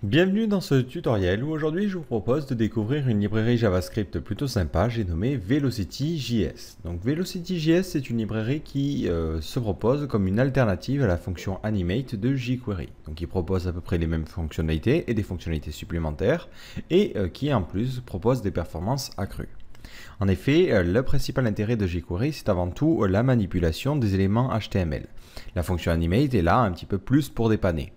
Bienvenue dans ce tutoriel où aujourd'hui je vous propose de découvrir une librairie JavaScript plutôt sympa, j'ai nommé VelocityJS. Donc VelocityJS c'est une librairie qui se propose comme une alternative à la fonction Animate de jQuery. Donc il propose à peu près les mêmes fonctionnalités et des fonctionnalités supplémentaires et qui en plus propose des performances accrues. En effet, le principal intérêt de jQuery c'est avant tout la manipulation des éléments HTML. La fonction Animate est là un petit peu plus pour dépanner.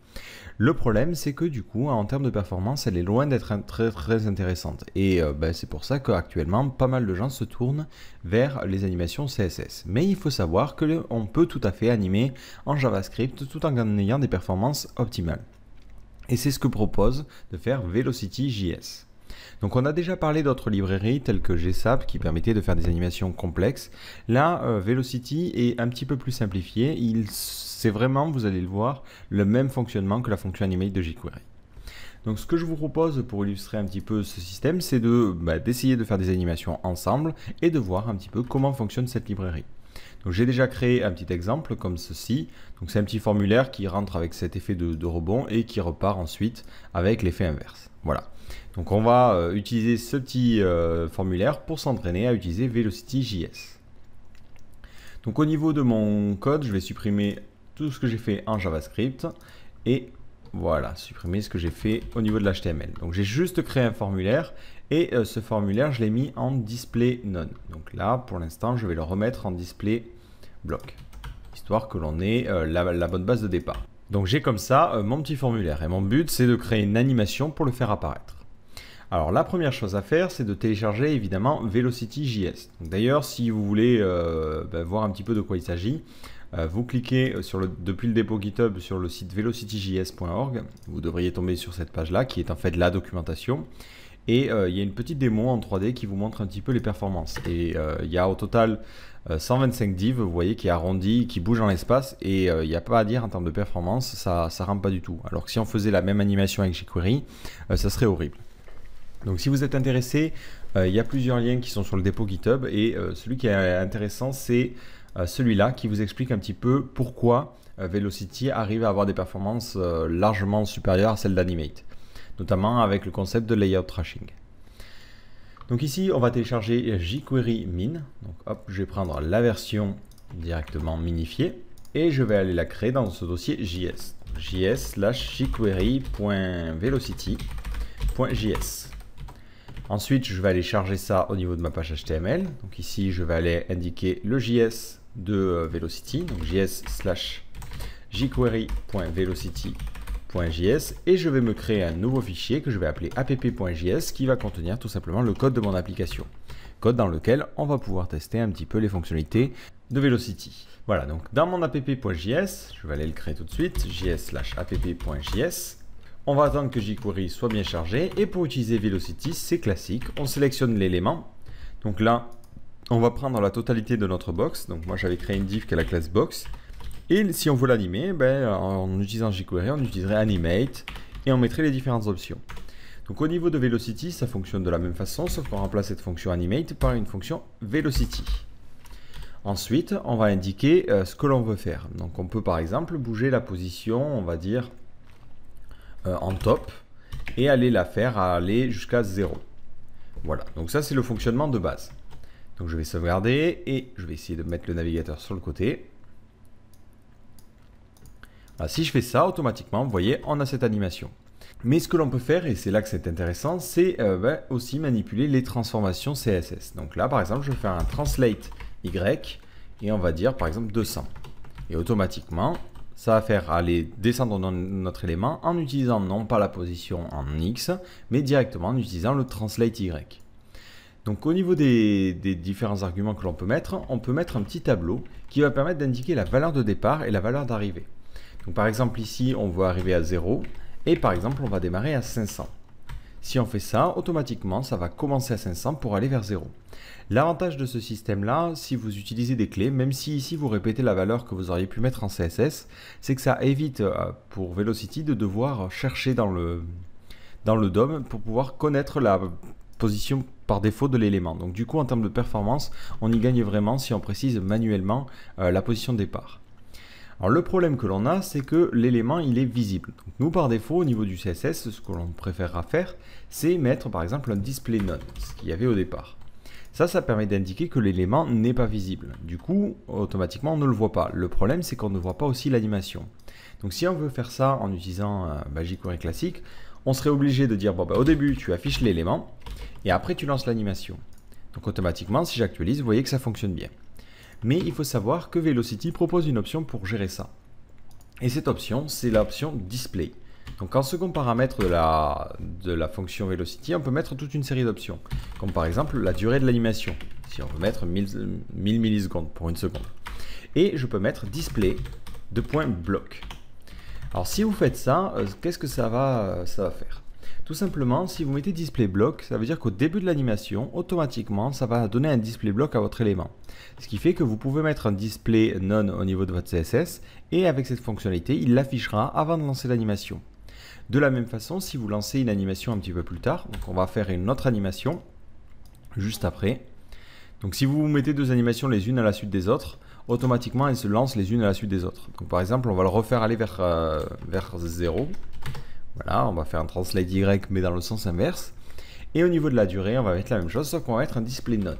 Le problème, c'est que du coup, en termes de performance, elle est loin d'être très intéressante. Et c'est pour ça qu'actuellement, pas mal de gens se tournent vers les animations CSS. Mais il faut savoir qu'on peut tout à fait animer en JavaScript tout en ayant des performances optimales. Et c'est ce que propose de faire VelocityJS. Donc on a déjà parlé d'autres librairies telles que GSAP qui permettaient de faire des animations complexes. Là, Velocity est un petit peu plus simplifié. C'est vraiment, vous allez le voir, le même fonctionnement que la fonction Animate de jQuery. Donc ce que je vous propose pour illustrer un petit peu ce système, c'est d'essayer de faire des animations ensemble et de voir un petit peu comment fonctionne cette librairie. Donc j'ai déjà créé un petit exemple comme ceci. Donc c'est un petit formulaire qui rentre avec cet effet de rebond et qui repart ensuite avec l'effet inverse. Voilà. Donc on va utiliser ce petit formulaire pour s'entraîner à utiliser VelocityJS. Donc au niveau de mon code, je vais supprimer tout ce que j'ai fait en JavaScript et voilà, supprimer ce que j'ai fait au niveau de l'HTML. Donc j'ai juste créé un formulaire et ce formulaire, je l'ai mis en display none. Donc là, pour l'instant, je vais le remettre en display block, histoire que l'on ait la bonne base de départ. Donc j'ai comme ça mon petit formulaire et mon but, c'est de créer une animation pour le faire apparaître. Alors la première chose à faire, c'est de télécharger évidemment VelocityJS. D'ailleurs, si vous voulez voir un petit peu de quoi il s'agit, vous cliquez depuis le dépôt GitHub sur le site velocityjs.org. Vous devriez tomber sur cette page-là qui est en fait la documentation. Et il y a une petite démo en 3D qui vous montre un petit peu les performances. Et il y a au total 125 divs, vous voyez, qui arrondit, qui bouge dans l'espace. Et il n'y a pas à dire en termes de performance, ça ne rampe pas du tout. Alors que si on faisait la même animation avec jQuery, ça serait horrible. Donc si vous êtes intéressé, il y a plusieurs liens qui sont sur le dépôt GitHub. Et celui qui est intéressant, c'est celui-là qui vous explique un petit peu pourquoi Velocity arrive à avoir des performances largement supérieures à celles d'Animate, notamment avec le concept de layout trashing. Donc ici, on va télécharger jQuery min. Donc hop, je vais prendre la version directement minifiée et je vais aller la créer dans ce dossier JS. js/jQuery.velocity.js. Ensuite, je vais aller charger ça au niveau de ma page HTML. Donc ici, je vais aller indiquer le JS de Velocity, donc js/jQuery.velocity.js et je vais me créer un nouveau fichier que je vais appeler app.js qui va contenir tout simplement le code de mon application. Code dans lequel on va pouvoir tester un petit peu les fonctionnalités de Velocity. Voilà, donc dans mon app.js, je vais aller le créer tout de suite, js/app.js. On va attendre que jQuery soit bien chargé et pour utiliser Velocity, c'est classique, on sélectionne l'élément. Donc là, on va prendre la totalité de notre box. Donc moi, j'avais créé une div qui est la classe box. Et si on veut l'animer, en utilisant jQuery, on utiliserait Animate et on mettrait les différentes options. Donc au niveau de Velocity, ça fonctionne de la même façon, sauf qu'on remplace cette fonction Animate par une fonction Velocity. Ensuite, on va indiquer ce que l'on veut faire. Donc on peut par exemple bouger la position, on va dire, en top et aller la faire aller jusqu'à 0. Voilà, donc ça c'est le fonctionnement de base. Donc je vais sauvegarder et je vais essayer de mettre le navigateur sur le côté. Voilà, si je fais ça, automatiquement, vous voyez, on a cette animation. Mais ce que l'on peut faire, et c'est là que c'est intéressant, c'est aussi manipuler les transformations CSS. Donc là, par exemple, je vais faire un translate Y et on va dire par exemple 200. Et automatiquement, ça va faire aller descendre dans notre élément en utilisant non pas la position en X, mais directement en utilisant le translate Y. Donc au niveau des différents arguments que l'on peut mettre, on peut mettre un petit tableau qui va permettre d'indiquer la valeur de départ et la valeur d'arrivée. Donc par exemple ici, on veut arriver à 0 et par exemple, on va démarrer à 500. Si on fait ça, automatiquement, ça va commencer à 500 pour aller vers 0. L'avantage de ce système-là, si vous utilisez des clés, même si ici vous répétez la valeur que vous auriez pu mettre en CSS, c'est que ça évite pour Velocity de devoir chercher dans le DOM pour pouvoir connaître la position par défaut de l'élément. Donc du coup, en termes de performance, on y gagne vraiment si on précise manuellement la position de départ. Alors le problème que l'on a, c'est que l'élément il est visible. Donc, nous par défaut au niveau du CSS, ce que l'on préférera faire, c'est mettre par exemple un display none, ce qu'il y avait au départ. Ça permet d'indiquer que l'élément n'est pas visible. Du coup, automatiquement, on ne le voit pas. Le problème, c'est qu'on ne voit pas aussi l'animation. Donc si on veut faire ça en utilisant jQuery classique, on serait obligé de dire, bon, au début, tu affiches l'élément, et après, tu lances l'animation. Donc automatiquement, si j'actualise, vous voyez que ça fonctionne bien. Mais il faut savoir que Velocity propose une option pour gérer ça. Et cette option, c'est l'option Display. Donc en second paramètre de la fonction Velocity, on peut mettre toute une série d'options, comme par exemple la durée de l'animation, si on veut mettre 1000 millisecondes pour une seconde. Et je peux mettre display de point bloc. Alors si vous faites ça, qu'est-ce que ça va faire? Tout simplement, si vous mettez display block, ça veut dire qu'au début de l'animation, automatiquement, ça va donner un display block à votre élément. Ce qui fait que vous pouvez mettre un display none au niveau de votre CSS, et avec cette fonctionnalité, il l'affichera avant de lancer l'animation. De la même façon, si vous lancez une animation un petit peu plus tard, donc on va faire une autre animation juste après. Donc si vous mettez deux animations les unes à la suite des autres, automatiquement elles se lancent les unes à la suite des autres. Donc par exemple, on va le refaire aller vers 0. Voilà, on va faire un translate Y mais dans le sens inverse. Et au niveau de la durée, on va mettre la même chose, sauf qu'on va mettre un display none.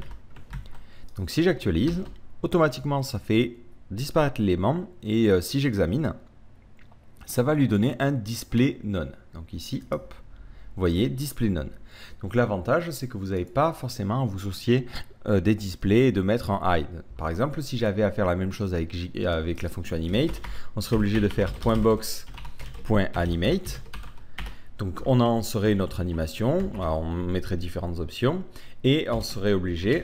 Donc si j'actualise, automatiquement ça fait disparaître l'élément, et si j'examine, ça va lui donner un display none. Donc ici, hop, vous voyez, display none. Donc l'avantage, c'est que vous n'avez pas forcément à vous soucier des displays et de mettre en hide. Par exemple, si j'avais à faire la même chose avec la fonction animate, on serait obligé de faire .box.animate. Donc on en serait notre animation, alors, on mettrait différentes options, et on serait obligé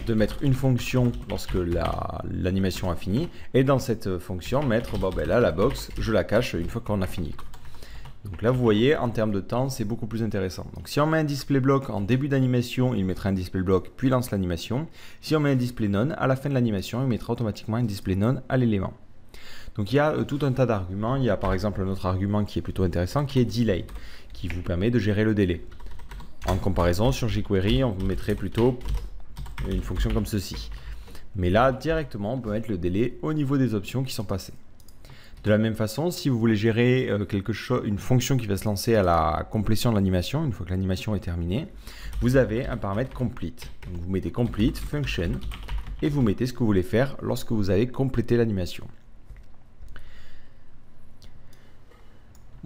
de mettre une fonction lorsque l'animation a fini, et dans cette fonction mettre là la box, je la cache une fois qu'on a fini. Donc là vous voyez, en termes de temps, c'est beaucoup plus intéressant. Donc si on met un display block en début d'animation, il mettra un display block puis lance l'animation. Si on met un display none, à la fin de l'animation, il mettra automatiquement un display none à l'élément. Donc il y a tout un tas d'arguments. Il y a par exemple un autre argument qui est plutôt intéressant, qui est delay, qui vous permet de gérer le délai. En comparaison, sur jQuery, on mettrait plutôt une fonction comme ceci. Mais là, directement, on peut mettre le délai au niveau des options qui sont passées. De la même façon, si vous voulez gérer une fonction qui va se lancer à la complétion de l'animation, une fois que l'animation est terminée, vous avez un paramètre complete. Donc vous mettez complete function et vous mettez ce que vous voulez faire lorsque vous avez complété l'animation.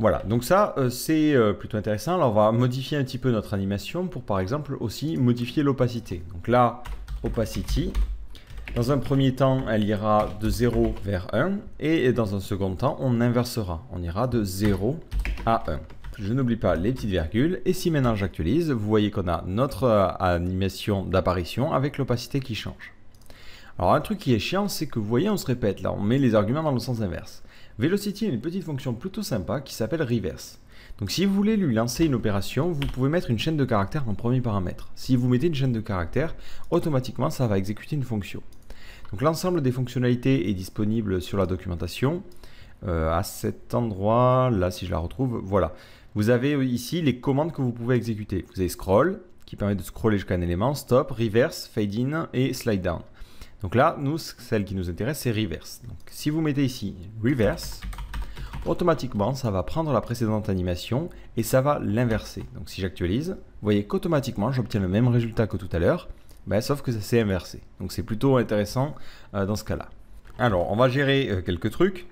Voilà, donc ça c'est plutôt intéressant. Alors on va modifier un petit peu notre animation pour par exemple aussi modifier l'opacité. Donc là, opacity, dans un premier temps elle ira de 0 vers 1 et dans un second temps on inversera, on ira de 0 à 1. Je n'oublie pas les petites virgules et si maintenant j'actualise, vous voyez qu'on a notre animation d'apparition avec l'opacité qui change. Alors un truc qui est chiant, c'est que vous voyez on se répète, là on met les arguments dans le sens inverse. Velocity a une petite fonction plutôt sympa qui s'appelle reverse. Donc si vous voulez lui lancer une opération, vous pouvez mettre une chaîne de caractères en premier paramètre. Si vous mettez une chaîne de caractères, automatiquement ça va exécuter une fonction. Donc l'ensemble des fonctionnalités est disponible sur la documentation. À cet endroit, là si je la retrouve, voilà. Vous avez ici les commandes que vous pouvez exécuter. Vous avez scroll, qui permet de scroller jusqu'à un élément, stop, reverse, fade in et slide down. Donc là, nous, celle qui nous intéresse, c'est reverse. Donc, si vous mettez ici reverse, automatiquement, ça va prendre la précédente animation et ça va l'inverser. Donc, si j'actualise, vous voyez qu'automatiquement, j'obtiens le même résultat que tout à l'heure, sauf que ça s'est inversé. Donc, c'est plutôt intéressant dans ce cas-là. Alors, on va gérer quelques trucs.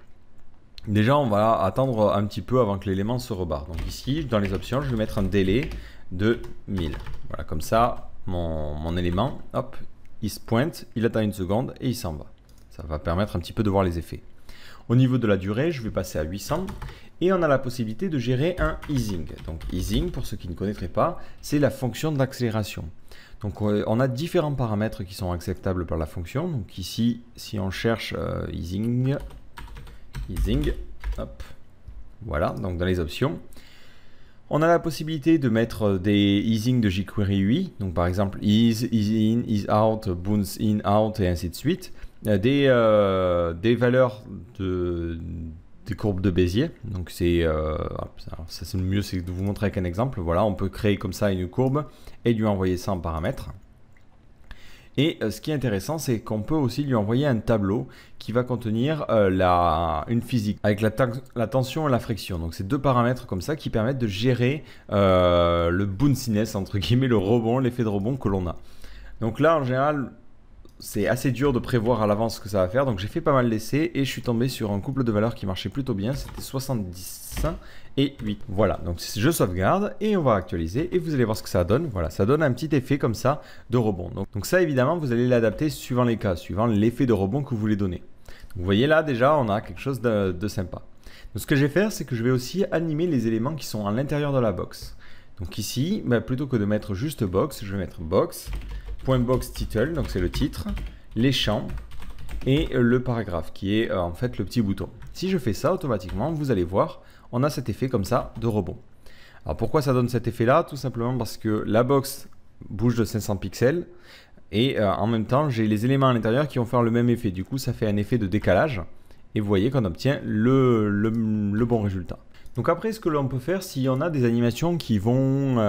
Déjà, on va attendre un petit peu avant que l'élément se rebarre. Donc ici, dans les options, je vais mettre un délai de 1000. Voilà, comme ça, mon élément, hop, il se pointe, il attend une seconde et il s'en va. Ça va permettre un petit peu de voir les effets. Au niveau de la durée, je vais passer à 800 et on a la possibilité de gérer un easing. Donc easing, pour ceux qui ne connaîtraient pas, c'est la fonction d'accélération. Donc on a différents paramètres qui sont acceptables par la fonction. Donc ici, si on cherche easing, hop, voilà, donc dans les options. On a la possibilité de mettre des easing de jQuery 8, donc par exemple ease, ease in, ease out, bounce in, out et ainsi de suite. Des valeurs des courbes de Bézier. Donc c'est mieux, c'est de vous montrer avec un exemple. Voilà, on peut créer comme ça une courbe et lui envoyer ça en paramètres. Et ce qui est intéressant, c'est qu'on peut aussi lui envoyer un tableau qui va contenir une physique avec la tension et la friction. Donc c'est deux paramètres comme ça qui permettent de gérer le bounciness, entre guillemets, le rebond, l'effet de rebond que l'on a. Donc là, en général, c'est assez dur de prévoir à l'avance ce que ça va faire. Donc j'ai fait pas mal d'essais et je suis tombé sur un couple de valeurs qui marchait plutôt bien. C'était 70 et 8. Voilà, donc je sauvegarde et on va actualiser et vous allez voir ce que ça donne. Voilà, ça donne un petit effet comme ça de rebond. Donc ça, évidemment, vous allez l'adapter suivant les cas, suivant l'effet de rebond que vous voulez donner. Donc, vous voyez là, déjà, on a quelque chose de sympa. Donc ce que je vais faire, c'est que je vais aussi animer les éléments qui sont à l'intérieur de la box. Donc ici, plutôt que de mettre juste box, je vais mettre box. .box title, donc c'est le titre, les champs et le paragraphe qui est en fait le petit bouton. Si je fais ça automatiquement, vous allez voir, on a cet effet comme ça de rebond. Alors pourquoi ça donne cet effet là? Tout simplement parce que la box bouge de 500 pixels et en même temps j'ai les éléments à l'intérieur qui vont faire le même effet. Du coup ça fait un effet de décalage et vous voyez qu'on obtient le bon résultat. Donc après, ce que l'on peut faire, s'il y en a des animations qui vont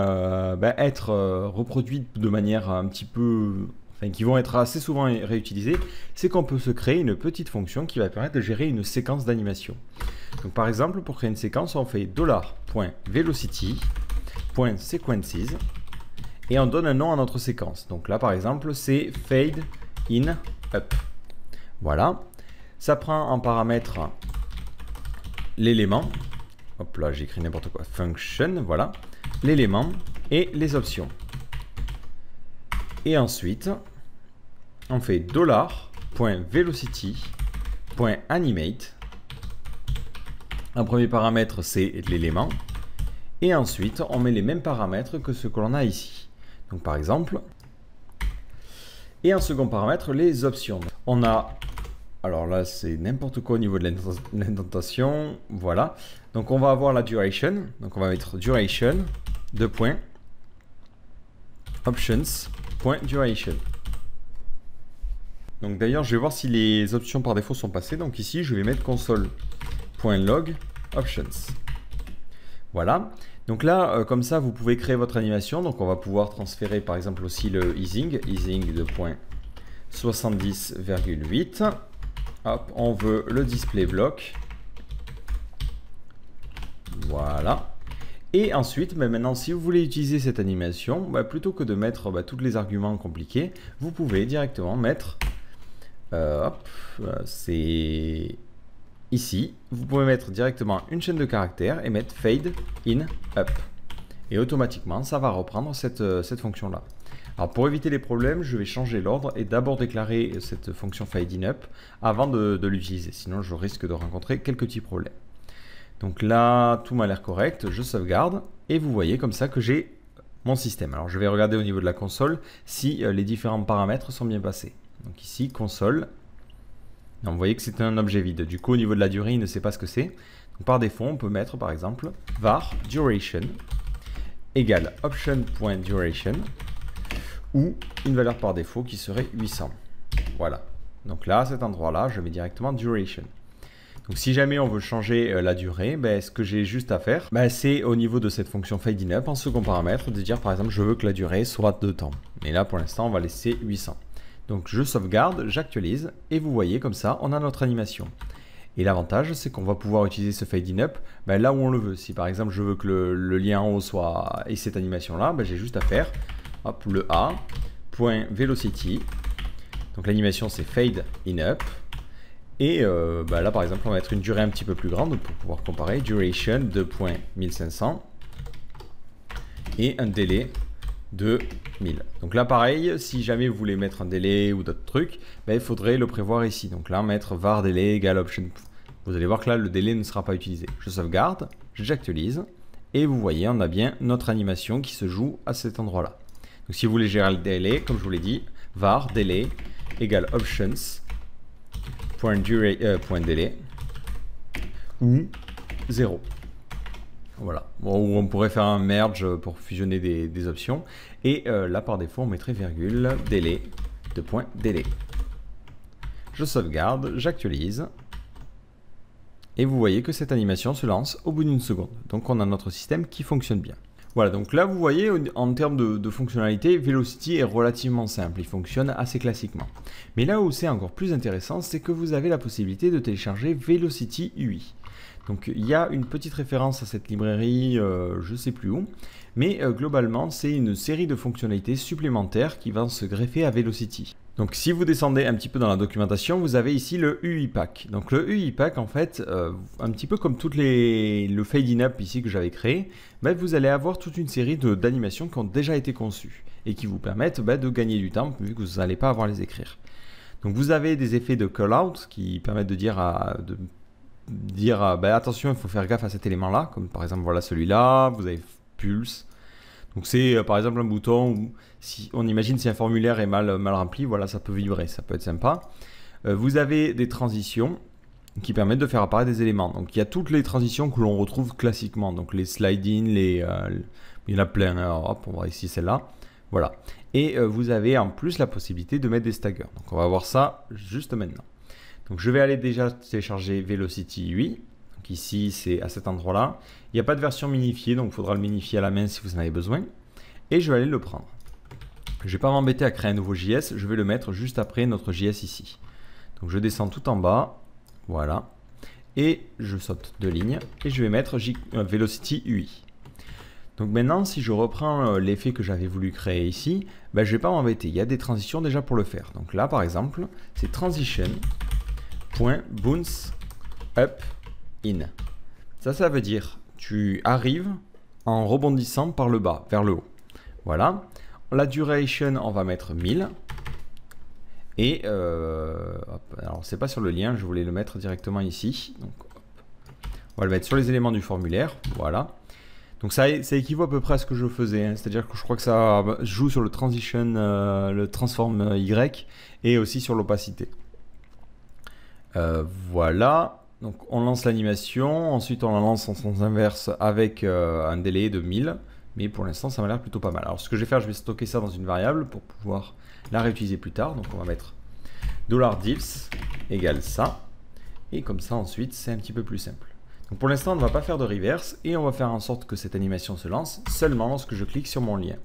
être reproduites de manière un petit peu... Enfin, qui vont être assez souvent réutilisées, c'est qu'on peut se créer une petite fonction qui va permettre de gérer une séquence d'animation. Donc par exemple, pour créer une séquence, on fait $.velocity.sequences et on donne un nom à notre séquence. Donc là, par exemple, c'est fade in up. Voilà. Ça prend en paramètre l'élément. Hop là, j'ai écrit n'importe quoi. Function, voilà. L'élément et les options. Et ensuite, on fait $.velocity.animate. Un premier paramètre, c'est l'élément. Et ensuite, on met les mêmes paramètres que ce que l'on a ici. Donc par exemple, et en second paramètre, les options. On a... Alors là, c'est n'importe quoi au niveau de l'indentation. Voilà. Donc on va avoir la duration. Donc on va mettre duration, options.duration. Donc d'ailleurs, je vais voir si les options par défaut sont passées. Donc ici, je vais mettre console.log options. Voilà. Donc là, comme ça, vous pouvez créer votre animation. Donc on va pouvoir transférer par exemple aussi le easing de 70,8. Hop, on veut le display block. Voilà. Et ensuite, maintenant, si vous voulez utiliser cette animation, plutôt que de mettre tous les arguments compliqués, vous pouvez directement mettre... c'est ici. Vous pouvez mettre directement une chaîne de caractères et mettre fade in up. Et automatiquement, ça va reprendre cette fonction-là. Alors pour éviter les problèmes, je vais changer l'ordre et d'abord déclarer cette fonction fade in up avant de l'utiliser. Sinon, je risque de rencontrer quelques petits problèmes. Donc là, tout m'a l'air correct. Je sauvegarde et vous voyez comme ça que j'ai mon système. Alors je vais regarder au niveau de la console si les différents paramètres sont bien passés. Donc ici, console. Donc, vous voyez que c'est un objet vide. Du coup, au niveau de la durée, il ne sait pas ce que c'est. Donc par défaut, on peut mettre par exemple var duration égale option.duration ou une valeur par défaut qui serait 800. Voilà. Donc là, à cet endroit-là, je mets directement duration. Donc si jamais on veut changer la durée, ce que j'ai juste à faire, c'est au niveau de cette fonction fade in up, en second paramètre, de dire par exemple, je veux que la durée soit de temps. Et là, pour l'instant, on va laisser 800. Donc je sauvegarde, j'actualise, et vous voyez comme ça, on a notre animation. Et l'avantage, c'est qu'on va pouvoir utiliser ce fade in up là où on le veut. Si par exemple, je veux que le lien en haut soit et cette animation-là, j'ai juste à faire hop, le A.velocity. Donc l'animation, c'est fade in up. Et là, par exemple, on va mettre une durée un petit peu plus grande pour pouvoir comparer. Duration de 1500 et un délai de 1000. Donc là, pareil, si jamais vous voulez mettre un délai ou d'autres trucs, il faudrait le prévoir ici. Donc là, mettre var délai égale option. Vous allez voir que là, le délai ne sera pas utilisé. Je sauvegarde, j'actualise et vous voyez, on a bien notre animation qui se joue à cet endroit-là. Donc si vous voulez gérer le délai, comme je vous l'ai dit, var délai égale options. .délai ou 0. Voilà. Ou on pourrait faire un merge pour fusionner des options. Et là, par défaut, on mettrait virgule, délai, de point délai. Je sauvegarde, j'actualise. Et vous voyez que cette animation se lance au bout d'une seconde. Donc on a notre système qui fonctionne bien. Voilà, donc là vous voyez en termes de fonctionnalité, Velocity est relativement simple, il fonctionne assez classiquement. Mais là où c'est encore plus intéressant, c'est que vous avez la possibilité de télécharger Velocity UI. Donc il y a une petite référence à cette librairie, je ne sais plus où, mais globalement c'est une série de fonctionnalités supplémentaires qui vont se greffer à Velocity. Donc si vous descendez un petit peu dans la documentation, vous avez ici le UI Pack. Donc le UI Pack, en fait, un petit peu comme le Fade Up ici que j'avais créé, vous allez avoir toute une série d'animations qui ont déjà été conçues et qui vous permettent de gagner du temps vu que vous n'allez pas avoir à les écrire. Donc vous avez des effets de call-out qui permettent de dire attention, il faut faire gaffe à cet élément-là, comme par exemple voilà celui-là, vous avez Pulse. Donc c'est par exemple un bouton où si on imagine si un formulaire est mal rempli, voilà, ça peut vibrer, ça peut être sympa. Vous avez des transitions qui permettent de faire apparaître des éléments. Donc il y a toutes les transitions que l'on retrouve classiquement, donc les slide-in, il y en a plein, alors, hop, on va voir ici celle-là. Voilà. Et vous avez en plus la possibilité de mettre des staggers. Donc on va voir ça juste maintenant. Donc je vais aller déjà télécharger Velocity UI. Donc ici c'est à cet endroit-là. Il n'y a pas de version minifiée, donc il faudra le minifier à la main si vous en avez besoin. Et je vais aller le prendre. Je ne vais pas m'embêter à créer un nouveau JS, je vais le mettre juste après notre JS ici. Donc je descends tout en bas, voilà. Et je saute 2 lignes et je vais mettre Velocity UI. Donc maintenant, si je reprends l'effet que j'avais voulu créer ici, je ne vais pas m'embêter. Il y a des transitions déjà pour le faire. Donc là, par exemple, c'est transition.bounce up in. Ça veut dire tu arrives en rebondissant par le bas, vers le haut. Voilà. La duration, on va mettre 1000. Et alors c'est pas sur le lien, je voulais le mettre directement ici. Donc, on va le mettre sur les éléments du formulaire. Voilà. Donc ça équivaut à peu près à ce que je faisais. Hein. C'est-à-dire que je crois que ça joue sur le transition, le transform Y et aussi sur l'opacité. Voilà. Donc on lance l'animation, ensuite on la lance en sens inverse avec un délai de 1000. Mais pour l'instant, ça m'a l'air plutôt pas mal. Alors, ce que je vais faire, je vais stocker ça dans une variable pour pouvoir la réutiliser plus tard. Donc, on va mettre $diffs égale ça. Et comme ça, ensuite, c'est un petit peu plus simple. Donc, pour l'instant, on ne va pas faire de reverse et on va faire en sorte que cette animation se lance seulement lorsque je clique sur mon lien.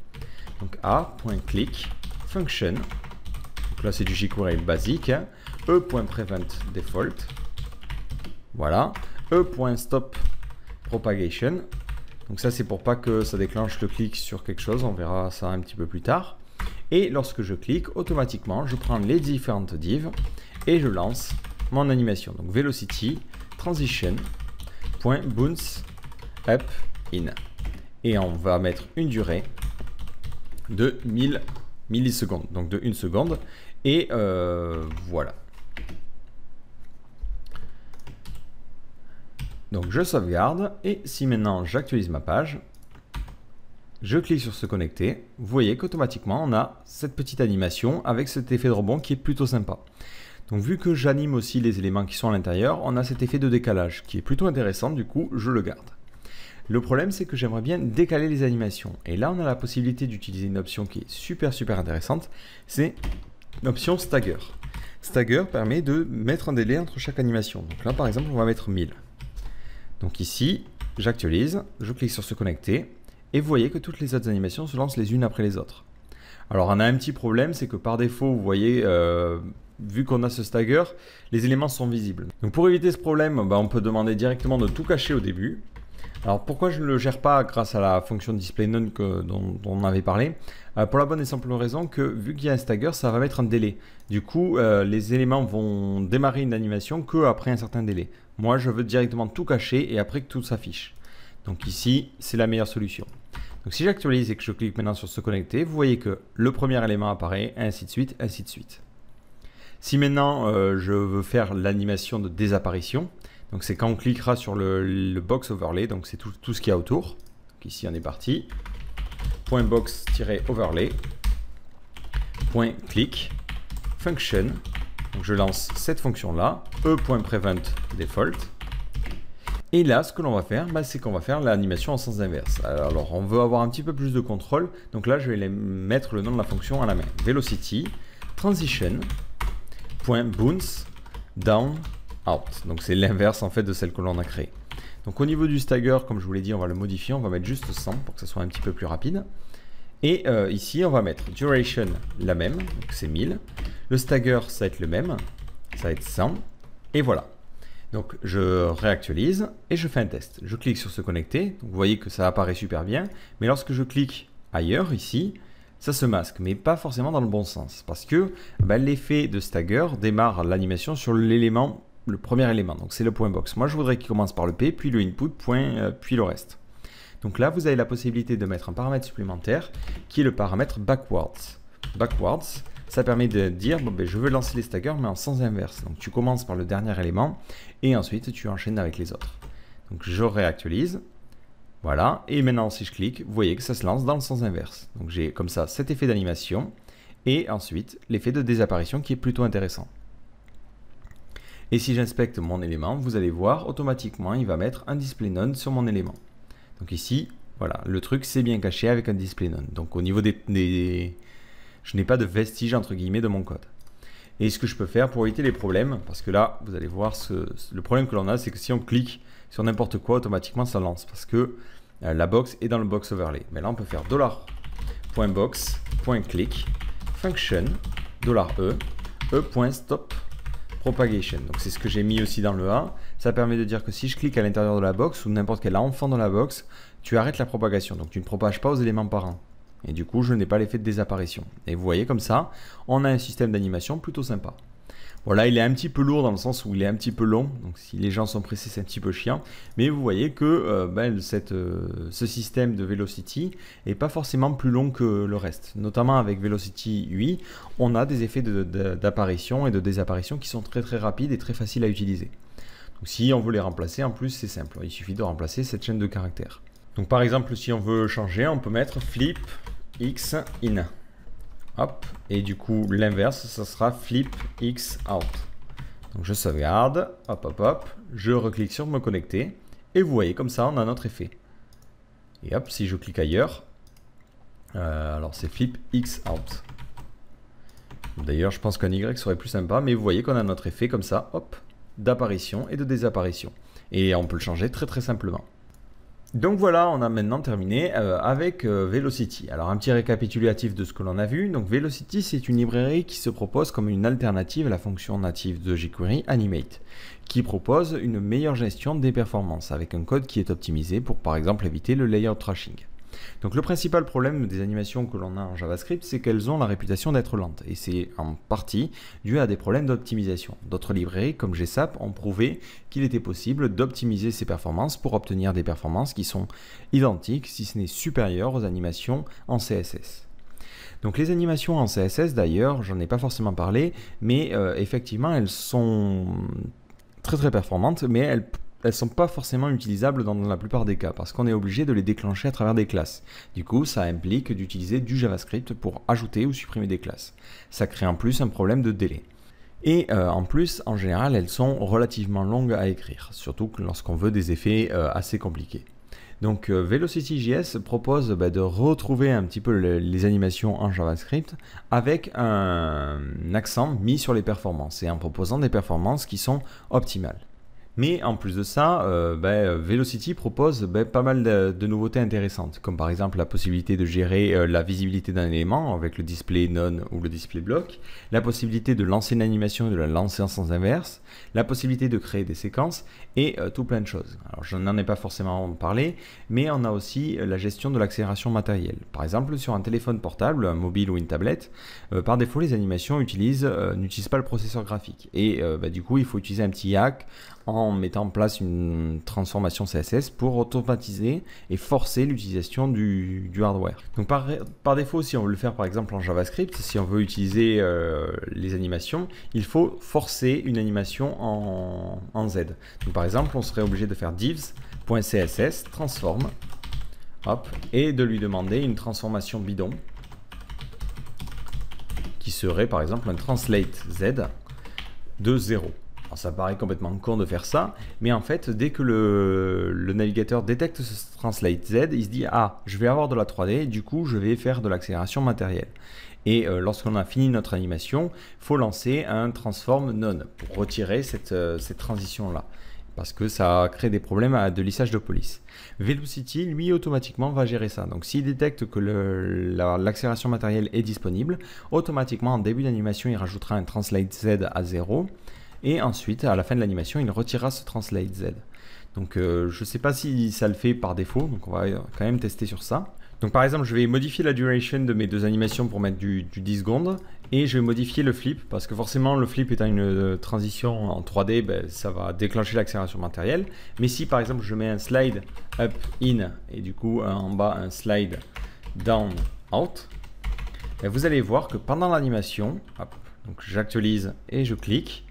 Donc, a.click function. Donc là, c'est du jQuery basique. Hein. e.prevent default. Voilà. e.stop propagation. Donc ça c'est pour pas que ça déclenche le clic sur quelque chose, on verra ça un petit peu plus tard. Et lorsque je clique, automatiquement je prends les différentes divs et je lance mon animation. Donc velocity transition.bounce up in. Et on va mettre une durée de 1000 millisecondes, donc de 1 seconde. Et voilà. Donc je sauvegarde et si maintenant j'actualise ma page, je clique sur se connecter, vous voyez qu'automatiquement on a cette petite animation avec cet effet de rebond qui est plutôt sympa. Donc vu que j'anime aussi les éléments qui sont à l'intérieur, on a cet effet de décalage qui est plutôt intéressant, du coup je le garde. Le problème c'est que j'aimerais bien décaler les animations et là on a la possibilité d'utiliser une option qui est super intéressante, c'est l'option stagger. Stagger permet de mettre un délai entre chaque animation, donc là par exemple on va mettre 1000. Donc ici, j'actualise, je clique sur se connecter et vous voyez que toutes les autres animations se lancent les unes après les autres. Alors on a un petit problème, c'est que par défaut, vous voyez, vu qu'on a ce stagger, les éléments sont visibles. Donc pour éviter ce problème, on peut demander directement de tout cacher au début. Alors pourquoi je ne le gère pas grâce à la fonction displayNone dont on avait parlé? Pour la bonne et simple raison que vu qu'il y a un stagger, ça va mettre un délai. Du coup, les éléments vont démarrer une animation qu'après un certain délai. Moi, je veux directement tout cacher et après que tout s'affiche. Donc ici, c'est la meilleure solution. Donc si j'actualise et que je clique maintenant sur se connecter, vous voyez que le premier élément apparaît, ainsi de suite, ainsi de suite. Si maintenant je veux faire l'animation de désapparition, donc c'est quand on cliquera sur le box overlay, donc c'est tout ce qu'il y a autour. Donc ici on est parti. .box-overlay, .click, function. Donc je lance cette fonction là, e.prevent default. Et là, ce que l'on va faire, c'est qu'on va faire l'animation en sens inverse. Alors, on veut avoir un petit peu plus de contrôle. Donc là, je vais mettre le nom de la fonction à la main. Velocity transition.bounce down out. Donc c'est l'inverse en fait de celle que l'on a créée. Donc au niveau du stagger, comme je vous l'ai dit, on va le modifier, on va mettre juste 100 pour que ça soit un petit peu plus rapide. Et ici, on va mettre duration la même, donc c'est 1000. Le stagger, ça va être le même, ça va être 100. Et voilà. Donc je réactualise et je fais un test. Je clique sur se connecter, donc vous voyez que ça apparaît super bien. Mais lorsque je clique ailleurs, ici, ça se masque, mais pas forcément dans le bon sens. Parce que l'effet de stagger démarre l'animation sur l'élément, le premier élément. Donc c'est le point box. Moi je voudrais qu'il commence par le P, puis le input, puis le reste. Donc là vous avez la possibilité de mettre un paramètre supplémentaire qui est le paramètre backwards. Backwards, ça permet de dire je veux lancer les staggers mais en sens inverse. Donc tu commences par le dernier élément et ensuite tu enchaînes avec les autres. Donc je réactualise. Voilà, et maintenant si je clique, vous voyez que ça se lance dans le sens inverse. Donc j'ai comme ça cet effet d'animation et ensuite l'effet de désapparition qui est plutôt intéressant. Et si j'inspecte mon élément, vous allez voir automatiquement il va mettre un display none sur mon élément. Donc ici, voilà, le truc c'est bien caché avec un display none. Donc au niveau je n'ai pas de vestige entre guillemets de mon code. Et ce que je peux faire pour éviter les problèmes, parce que là vous allez voir le problème que l'on a, c'est que si on clique sur n'importe quoi, automatiquement ça lance parce que la box est dans le box overlay. Mais là on peut faire $.box.click function $e.stop propagation. Donc c'est ce que j'ai mis aussi dans le A. Ça permet de dire que si je clique à l'intérieur de la box ou n'importe quel enfant dans la box, tu arrêtes la propagation. Donc tu ne propages pas aux éléments parents. Et du coup je n'ai pas l'effet de désapparition. Et vous voyez comme ça, on a un système d'animation plutôt sympa. Voilà, il est un petit peu lourd dans le sens où il est un petit peu long, donc si les gens sont pressés, c'est un petit peu chiant. Mais vous voyez que ce système de Velocity n'est pas forcément plus long que le reste. Notamment avec Velocity UI, on a des effets d'apparition et de désapparition qui sont très très rapides et très faciles à utiliser. Donc si on veut les remplacer, en plus c'est simple, il suffit de remplacer cette chaîne de caractères. Donc par exemple, si on veut changer, on peut mettre flip x in. Hop, et du coup l'inverse, ça sera flip x out. Donc je sauvegarde, hop hop hop, je reclique sur me connecter, et vous voyez comme ça on a notre effet. Et hop, si je clique ailleurs, alors c'est flip x out. D'ailleurs je pense qu'un Y serait plus sympa, mais vous voyez qu'on a notre effet comme ça, hop, d'apparition et de désapparition. Et on peut le changer très très simplement. Donc voilà, on a maintenant terminé avec Velocity. Alors un petit récapitulatif de ce que l'on a vu. Donc Velocity, c'est une librairie qui se propose comme une alternative à la fonction native de jQuery Animate, qui propose une meilleure gestion des performances avec un code qui est optimisé pour par exemple éviter le layout trashing. Donc le principal problème des animations que l'on a en JavaScript, c'est qu'elles ont la réputation d'être lentes, et c'est en partie dû à des problèmes d'optimisation. D'autres librairies comme GSAP ont prouvé qu'il était possible d'optimiser ces performances pour obtenir des performances qui sont identiques, si ce n'est supérieures aux animations en CSS. Donc les animations en CSS d'ailleurs, j'en ai pas forcément parlé, mais effectivement elles sont très très performantes, mais elles ne sont pas forcément utilisables dans la plupart des cas parce qu'on est obligé de les déclencher à travers des classes. Du coup, ça implique d'utiliser du JavaScript pour ajouter ou supprimer des classes. Ça crée en plus un problème de délai. Et en plus, en général, elles sont relativement longues à écrire, surtout lorsqu'on veut des effets assez compliqués. Donc Velocity.js propose de retrouver un petit peu les animations en JavaScript avec un accent mis sur les performances et en proposant des performances qui sont optimales. Mais en plus de ça, Velocity propose pas mal de nouveautés intéressantes, comme par exemple la possibilité de gérer la visibilité d'un élément avec le display none ou le display block, la possibilité de lancer une animation et de la lancer en sens inverse, la possibilité de créer des séquences et tout plein de choses. Alors je n'en ai pas forcément parlé, mais on a aussi la gestion de l'accélération matérielle. Par exemple, sur un téléphone portable, un mobile ou une tablette, par défaut les animations n'utilisent pas le processeur graphique. Et du coup, il faut utiliser un petit hack en mettant en place une transformation CSS pour automatiser et forcer l'utilisation du hardware. Donc par défaut, si on veut le faire par exemple en JavaScript, si on veut utiliser les animations, il faut forcer une animation en Z. Donc par exemple, on serait obligé de faire divs.css transform, hop, et de lui demander une transformation bidon qui serait par exemple un translate Z de 0. Alors, ça paraît complètement con de faire ça, mais en fait, dès que le navigateur détecte ce translate Z, il se dit « Ah, je vais avoir de la 3D, du coup, je vais faire de l'accélération matérielle. » Et lorsqu'on a fini notre animation, il faut lancer un transform none pour retirer cette transition-là. parce que ça crée des problèmes de lissage de police. Velocity, lui, automatiquement va gérer ça. Donc s'il détecte que l'accélération matérielle est disponible, automatiquement en début d'animation, il rajoutera un translate Z à 0, et ensuite, à la fin de l'animation, il retirera ce translate Z. Donc je ne sais pas si ça le fait par défaut, donc on va quand même tester sur ça. Donc par exemple, je vais modifier la duration de mes deux animations pour mettre du 10 secondes, et je vais modifier le flip, parce que forcément le flip étant une transition en 3D, ben, ça va déclencher l'accélération matérielle. Mais si par exemple je mets un slide up, in, et du coup en bas un slide down, out, ben, vous allez voir que pendant l'animation, donc j'actualise et je clique,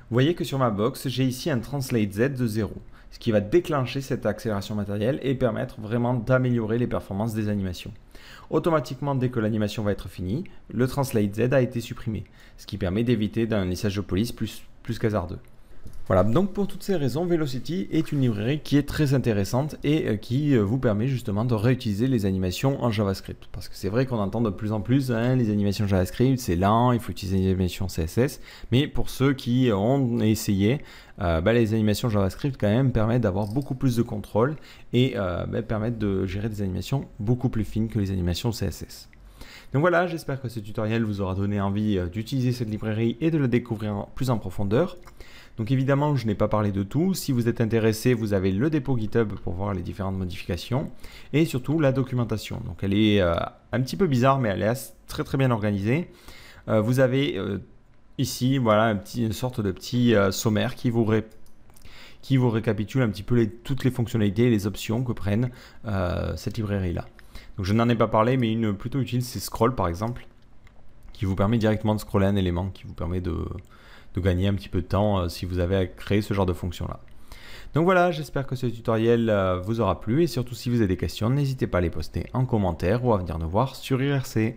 vous voyez que sur ma box, j'ai ici un translate Z de 0. Ce qui va déclencher cette accélération matérielle et permettre vraiment d'améliorer les performances des animations. Automatiquement, dès que l'animation va être finie, le translate Z a été supprimé, ce qui permet d'éviter un lissage de police plus hasardeux. Voilà, donc pour toutes ces raisons, Velocity est une librairie qui est très intéressante et qui vous permet justement de réutiliser les animations en JavaScript. Parce que c'est vrai qu'on entend de plus en plus, les animations JavaScript, c'est lent, il faut utiliser des animations CSS. Mais pour ceux qui ont essayé, les animations JavaScript quand même permettent d'avoir beaucoup plus de contrôle et permettent de gérer des animations beaucoup plus fines que les animations CSS. Donc voilà, j'espère que ce tutoriel vous aura donné envie d'utiliser cette librairie et de la découvrir plus en profondeur. Donc évidemment, je n'ai pas parlé de tout. Si vous êtes intéressé, vous avez le dépôt GitHub pour voir les différentes modifications et surtout la documentation. Donc elle est un petit peu bizarre, mais elle est très très bien organisée. Vous avez ici voilà, une sorte de petit sommaire qui vous récapitule un petit peu toutes les fonctionnalités et les options que prennent cette librairie-là. Donc je n'en ai pas parlé, mais une plutôt utile, c'est Scroll par exemple, qui vous permet directement de scroller un élément, qui vous permet de gagner un petit peu de temps si vous avez à créer ce genre de fonction-là. Donc voilà, j'espère que ce tutoriel vous aura plu, et surtout si vous avez des questions, n'hésitez pas à les poster en commentaire ou à venir nous voir sur IRC.